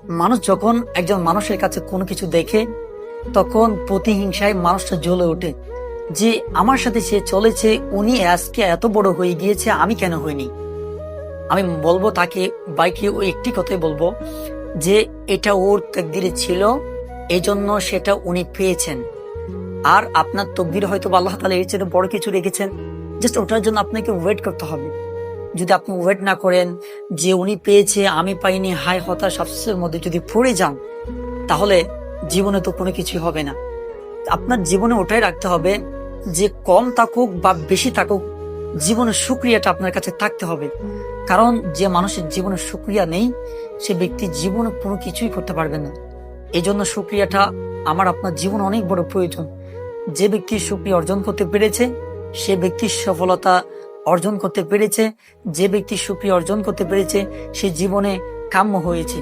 মানুষ যখন একজন মানুষের কাছে কোনো কিছু দেখে তখন প্রতিহিংসায় মানুষটা জ্বলে ওঠে যে আমার সাথে সে চলেছে, উনি আজকে এত বড় হয়ে গিয়েছে, আমি কেন হইনি। আমি বলবো তাকে, বাইকে ওই একটি কথাই বলবো যে এটা ওর তাকদিরে ছিল, এজন্য সেটা উনি পেয়েছেন। আর আপনার তকদির হয়তো আল্লাহ তাআলা এর চেয়ে বড় কিছু রেখেছেন, জাস্ট ওটার জন্য আপনাকে ওয়েট করতে হবে। যদি আপনি ওয়েট না করেন যে উনি পেয়েছে আমি পাইনি, হায় হতাশ আফসোসের মধ্যে যদি পড়ে যান, তাহলে জীবনে তো কোনো কিছু হবে না। আপনার জীবনে ওটাই রাখতে হবে যে কম থাকুক বা বেশি থাকুক, জীবনের শুকরিয়াটা আপনার কাছে থাকতে হবে। কারণ যে মানুষের জীবনে শুকরিয়া নেই, সে ব্যক্তি জীবনে কোনো কিছুই করতে পারবে না। এই জন্য শুকরিয়াটা আমার আপনার জীবনে অনেক বড় প্রয়োজন। যে ব্যক্তি শুকরিয়া অর্জন করতে পেরেছে সে ব্যক্তির সফলতা অর্জন করতে পেরেছে, যে ব্যক্তি শুকরিয়া অর্জন করতে পেরেছে সে জীবনে কাম্য হয়েছে।